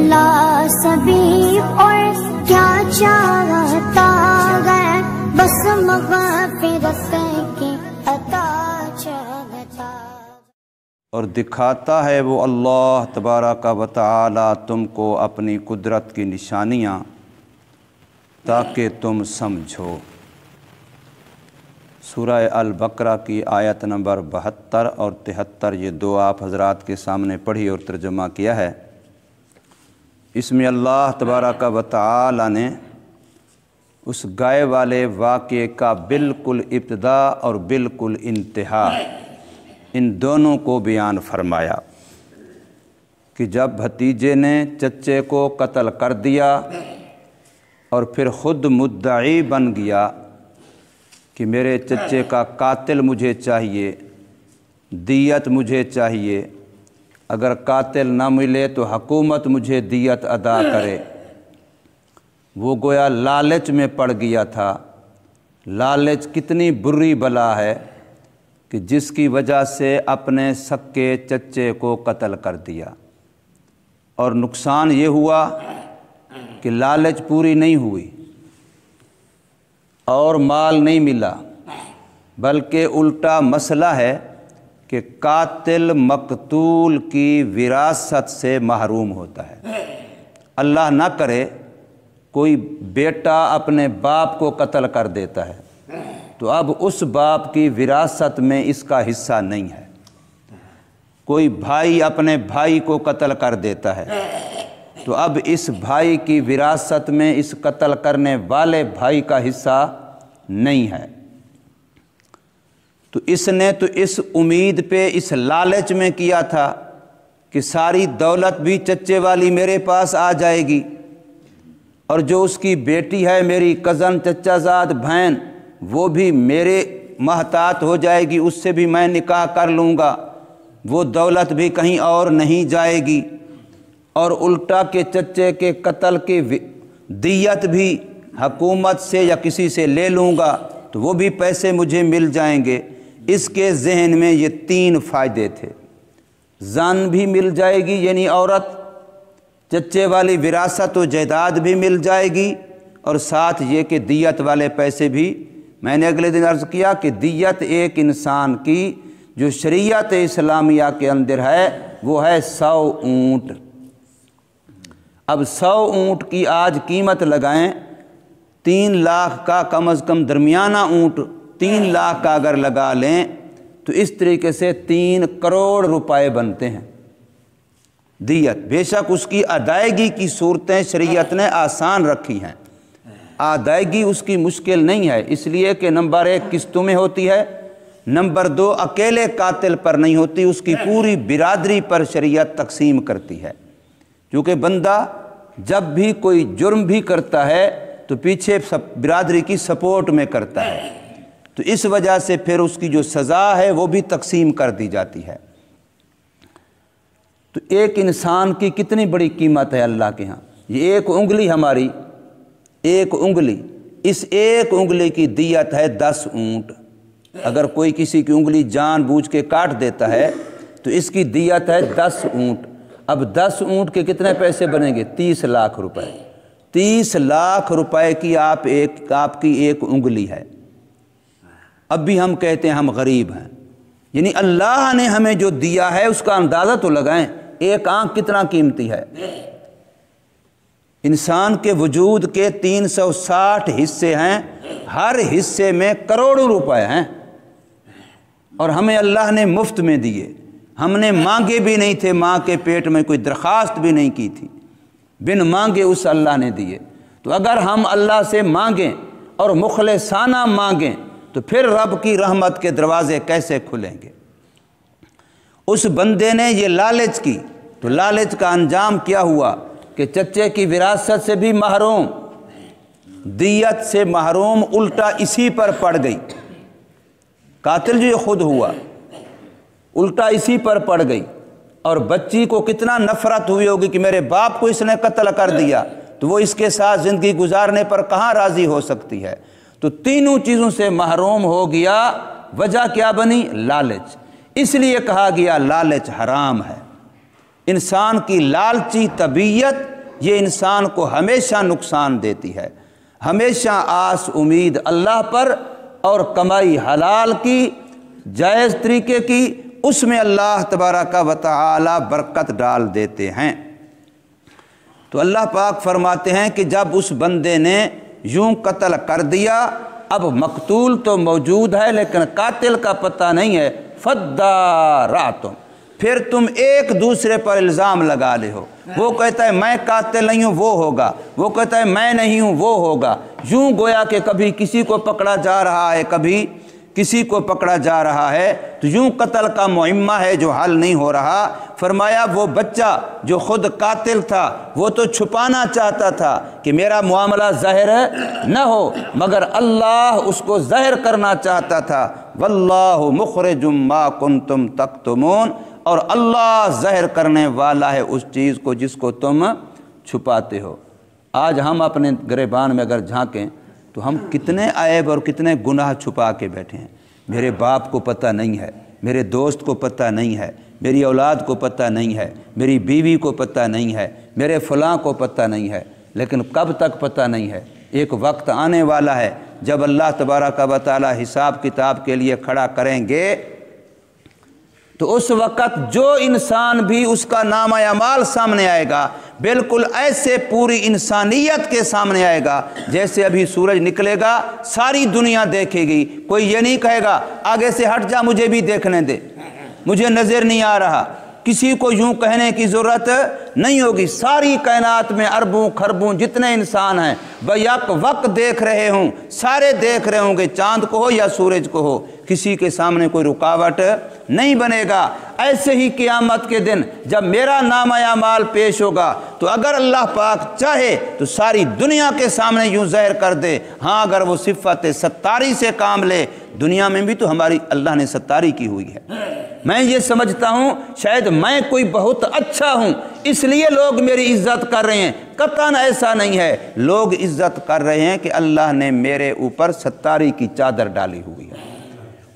نکلا سبھی اور کیا چاہتا ہے، بس مغفرت کی عطا چاہتا۔ اور دکھاتا ہے وہ اللہ تبارک و تعالی تم کو اپنی قدرت کی نشانیاں تاکہ تم سمجھو۔ سورہ البقرہ کی آیت نمبر 72 اور 73 یہ دو آپ حضرات کے سامنے پڑھی اور ترجمہ کیا ہے۔ اس میں اللہ تبارک و تعالی نے اس گائے والے واقعے کا بالکل ابتدا اور بالکل انتہا ان دونوں کو بیان فرمایا کہ جب بھتیجے نے چچے کو قتل کر دیا اور پھر خود مدعی بن گیا کہ میرے چچے کا قاتل مجھے چاہیے، دیت مجھے چاہیے، اگر قاتل نہ ملے تو حکومت مجھے دیت ادا کرے، وہ گویا لالچ میں پڑ گیا تھا۔ لالچ کتنی بری بلا ہے کہ جس کی وجہ سے اپنے سکے چچے کو قتل کر دیا، اور نقصان یہ ہوا کہ لالچ پوری نہیں ہوئی اور مال نہیں ملا، بلکہ الٹا مسئلہ ہے کہ قاتل مقتول کی وراثت سے محروم ہوتا ہے۔ اللہ نہ کرے کوئی بیٹا اپنے باپ کو قتل کر دیتا ہے تو اب اس باپ کی وراثت میں اس کا حصہ نہیں ہے۔ کوئی بھائی اپنے بھائی کو قتل کر دیتا ہے تو اب اس بھائی کی وراثت میں اس قتل کرنے والے بھائی کا حصہ نہیں ہے۔ تو اس نے تو اس امید پہ اس لالچ میں کیا تھا کہ ساری دولت بھی چچے والی میرے پاس آ جائے گی، اور جو اس کی بیٹی ہے میری کزن چچا زاد بہن وہ بھی میرے محتاط ہو جائے گی، اس سے بھی میں نکاح کر لوں گا، وہ دولت بھی کہیں اور نہیں جائے گی، اور الٹا کے چچے کے قتل کی دیت بھی حکومت سے یا کسی سے لے لوں گا تو وہ بھی پیسے مجھے مل جائیں گے۔ اس کے ذہن میں یہ تین فائدے تھے، زن بھی مل جائے گی یعنی عورت، چچے والی وراثت و جائیداد بھی مل جائے گی، اور ساتھ یہ کہ دیت والے پیسے بھی۔ میں نے اگلے دن عرض کیا کہ دیت ایک انسان کی جو شریعت اسلامیہ کے اندر ہے وہ ہے 100 اونٹ۔ اب 100 اونٹ کی آج قیمت لگائیں، 3 لاکھ کا کم از کم درمیانہ اونٹ 3 لاکھ کا اگر لگا لیں تو اس طریقے سے 3 کروڑ روپے بنتے ہیں دیت۔ بے شک اس کی ادائیگی کی صورتیں شریعت نے آسان رکھی ہیں، ادائیگی اس کی مشکل نہیں ہے، اس لیے کہ نمبر 1 قسطوں میں ہوتی ہے، نمبر 2 اکیلے قاتل پر نہیں ہوتی، اس کی پوری برادری پر شریعت تقسیم کرتی ہے، کیونکہ بندہ جب بھی کوئی جرم بھی کرتا ہے تو پیچھے برادری کی سپورٹ میں کرتا ہے، تو اس وجہ سے پھر اس کی جو سزا ہے وہ بھی تقسیم کر دی جاتی ہے۔ تو ایک انسان کی کتنی بڑی قیمت ہے اللہ کے ہاں، یہ ایک انگلی ہماری، ایک انگلی، اس ایک انگلی کی دیت ہے 10 اونٹ۔ اگر کوئی کسی کی انگلی جان بوجھ کے کاٹ دیتا ہے تو اس کی دیت ہے 10 اونٹ۔ اب 10 اونٹ کے کتنے پیسے بنیں گے؟ 30 لاکھ روپے۔ 30 لاکھ روپے کی آپ کی ایک انگلی ہے۔ اب بھی ہم کہتے ہیں ہم غریب ہیں، یعنی اللہ نے ہمیں جو دیا ہے اس کا اندازہ تو لگائیں، ایک آنکھ کتنا قیمتی ہے۔ انسان کے وجود کے 360 حصے ہیں، ہر حصے میں کروڑوں روپے ہیں، اور ہمیں اللہ نے مفت میں دیے، ہم نے مانگے بھی نہیں تھے، ماں کے پیٹ میں کوئی درخواست بھی نہیں کی تھی، بن مانگے اس اللہ نے دیے۔ تو اگر ہم اللہ سے مانگیں اور مخلصانہ مانگیں تو پھر رب کی رحمت کے دروازے کیسے کھلیں گے؟ اس بندے نے یہ لالچ کی تو لالچ کا انجام کیا ہوا کہ چچے کی وراثت سے بھی محروم، دیت سے محروم، الٹا اسی پر پڑ گئی۔ قاتل جو یہ خود ہوا الٹا اسی پر پڑ گئی، اور بچی کو کتنا نفرت ہوئی ہوگی کہ میرے باپ کو اس نے قتل کر دیا، تو وہ اس کے ساتھ زندگی گزارنے پر کہاں راضی ہو سکتی ہے؟ تو تینوں چیزوں سے محروم ہو گیا۔ وجہ کیا بنی؟ لالچ۔ اس لیے کہا گیا لالچ حرام ہے، انسان کی لالچی طبیعت یہ انسان کو ہمیشہ نقصان دیتی ہے۔ ہمیشہ آس امید اللہ پر اور کمائی حلال کی، جائز طریقے کی، اس میں اللہ تبارک و تعالی برکت ڈال دیتے ہیں۔ تو اللہ پاک فرماتے ہیں کہ جب اس بندے نے یوں قتل کر دیا، اب مقتول تو موجود ہے لیکن قاتل کا پتہ نہیں ہے، فَدَّارَعْتُمْ، پھر تم ایک دوسرے پر الزام لگا لے ہو۔ وہ کہتا ہے میں قاتل نہیں ہوں، وہ ہوگا، وہ کہتا ہے میں نہیں ہوں، وہ ہوگا، یوں گویا کہ کبھی کسی کو پکڑا جا رہا ہے، کبھی کسی کو پکڑا جا رہا ہے، تو یوں قتل کا معمہ ہے جو حل نہیں ہو رہا۔ فرمایا وہ بچہ جو خود قاتل تھا وہ تو چھپانا چاہتا تھا کہ میرا معاملہ ظاہر نہ ہو، مگر اللہ اس کو ظاہر کرنا چاہتا تھا۔ واللہ مخرج ما کنتم تکتمون، اور اللہ ظاہر کرنے والا ہے اس چیز کو جس کو تم چھپاتے ہو۔ آج ہم اپنے گریبان میں اگر جھانکیں تو ہم کتنے عیب اور کتنے گناہ چھپا کے بیٹھے ہیں۔ میرے باپ کو پتہ نہیں ہے، میرے دوست کو پتہ نہیں ہے، میری اولاد کو پتہ نہیں ہے، میری بیوی کو پتہ نہیں ہے، میرے فلاں کو پتہ نہیں ہے، لیکن کب تک پتہ نہیں ہے؟ ایک وقت آنے والا ہے جب اللہ تبارک و تعالی حساب کتاب کے لیے کھڑا کریں گے، تو اس وقت جو انسان بھی اس کا نامہ اعمال سامنے آئے گا بالکل ایسے پوری انسانیت کے سامنے آئے گا جیسے ابھی سورج نکلے گا، ساری دنیا دیکھے گی، کوئی یہ نہیں کہے گا آگے سے ہٹ جا مجھے بھی دیکھنے دے، مجھے نظر نہیں آ رہا، کسی کو یوں کہنے کی ضرورت نہیں ہوگی۔ ساری کائنات میں اربوں کھربوں جتنے انسان ہیں بیک وقت دیکھ رہے ہوں، سارے دیکھ رہے ہوں گے، چاند کو ہو یا سورج کو ہو، کسی کے سامنے کوئی رکاوٹ نہیں بنے گا۔ ایسے ہی قیامت کے دن جب میرا نامہ اعمال پیش ہوگا تو اگر اللہ پاک چاہے تو ساری دنیا کے سامنے یوں ظاہر کر دے، ہاں اگر وہ صفت ستاری سے کام لے، دنیا میں بھی تو ہماری اللہ نے ستاری کی ہوئی ہے۔ میں یہ سمجھتا ہوں شاید میں کوئی بہت اچھا ہوں اس لیے لوگ میری عزت کر رہے ہیں، قطعاً ایسا نہیں ہے، لوگ عزت کر رہے ہیں کہ اللہ نے میرے اوپر ستاری کی چادر ڈالی ہوئی ہے،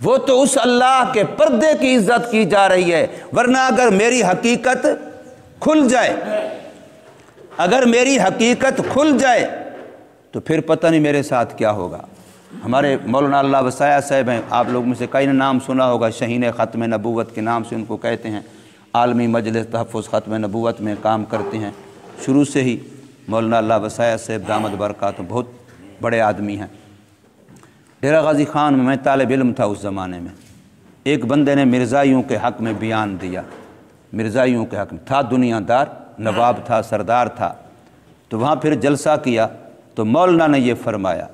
وہ تو اس اللہ کے پردے کی عزت کی جا رہی ہے۔ ورنہ اگر میری حقیقت کھل جائے، اگر میری حقیقت کھل جائے تو پھر پتہ نہیں میرے ساتھ کیا ہوگا۔ ہمارے مولانا اللہ وسایہ صاحب ہیں، آپ لوگ میں سے کئی نے نام سنا ہوگا، شہین ختم نبوت کے نام سے ان کو کہتے ہیں، عالمی مجلس تحفظ ختم نبوت میں کام کرتے ہیں شروع سے ہی۔ مولانا اللہ وسایہ صاحب دامت برکاتہ بہت بڑے آدمی ہیں۔ ڈیرہ غازی خان میں طالب علم تھا اس زمانے میں، ایک بندے نے مرزائیوں کے حق میں بیان دیا، مرزائیوں کے حق میں، تھا دنیا دار، نواب تھا، سردار تھا، تو وہاں پھر جلسہ کیا تو مولانا نے یہ فرمایا،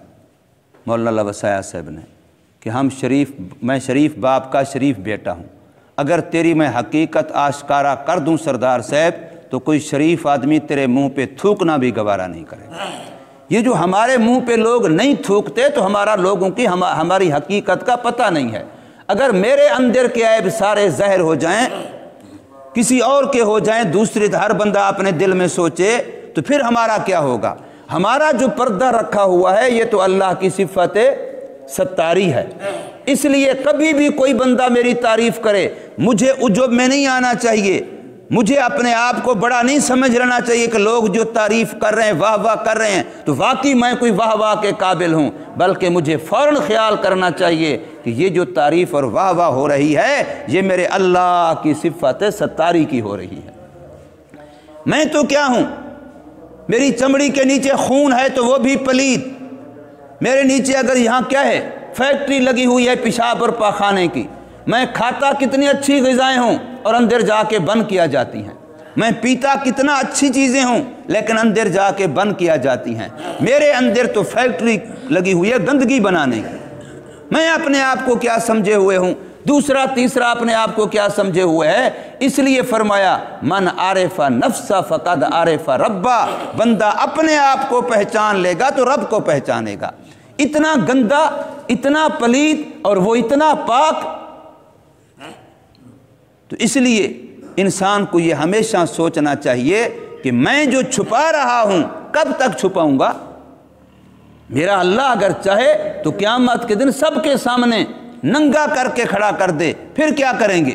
مولانا اللہ وسایہ صاحب نے، کہ میں شریف باپ کا شریف بیٹا ہوں، اگر تیری میں حقیقت آشکارا کر دوں سردار صاحب تو کوئی شریف آدمی تیرے منہ پہ تھوکنا بھی گوارا نہیں کرے گا۔ یہ جو ہمارے منہ پہ لوگ نہیں تھوکتے تو ہمارا لوگوں کی ہماری حقیقت کا پتہ نہیں ہے۔ اگر میرے اندر کے عیب سارے ظاہر ہو جائیں، کسی اور کے ہو جائیں، دوسرے ہر بندہ اپنے دل میں سوچے تو پھر ہمارا کیا ہوگا؟ ہمارا جو پردہ رکھا ہوا ہے یہ تو اللہ کی صفت ستاری ہے، اس لیے کبھی بھی کوئی بندہ میری تعریف کرے مجھے عجب میں نہیں آنا چاہیے، مجھے اپنے آپ کو بڑا نہیں سمجھ لینا چاہیے کہ لوگ جو تعریف کر رہے ہیں، واہ واہ کر رہے ہیں تو واقعی میں کوئی واہ واہ کے قابل ہوں، بلکہ مجھے فوراً خیال کرنا چاہیے کہ یہ جو تعریف اور واہ واہ ہو رہی ہے یہ میرے اللہ کی صفت ستاری کی ہو رہی ہے۔ میں تو کیا ہوں؟ میری چمڑی کے نیچے خون ہے تو وہ بھی پلید، میرے نیچے اگر یہاں کیا ہے فیکٹری لگی ہوئی ہے پیشاب اور پاخانے کی، میں کھاتا کتنی اچھی غذائیں ہوں اور اندر جا کے بند کیا جاتی ہیں، میں پیتا کتنا اچھی چیزیں ہوں لیکن اندر جا کے بند کیا جاتی ہیں، میرے اندر تو فیکٹری لگی ہوئی ہے گندگی بنانے کی۔ میں اپنے آپ کو کیا سمجھے ہوئے ہوں؟ دوسرا تیسرا اپنے آپ کو کیا سمجھے ہوئے ہے؟ اس لیے فرمایا من عارف نفس فقد عارف ربا، بندہ اپنے آپ کو پہچان لے گا تو رب کو پہچانے گا۔ اتنا گندا، اتنا پلید اور وہ اتنا پاک، تو اس لیے انسان کو یہ ہمیشہ سوچنا چاہیے کہ میں جو چھپا رہا ہوں کب تک چھپاؤں گا؟ میرا اللہ اگر چاہے تو قیامت کے دن سب کے سامنے ننگا کر کے کھڑا کر دے، پھر کیا کریں گے؟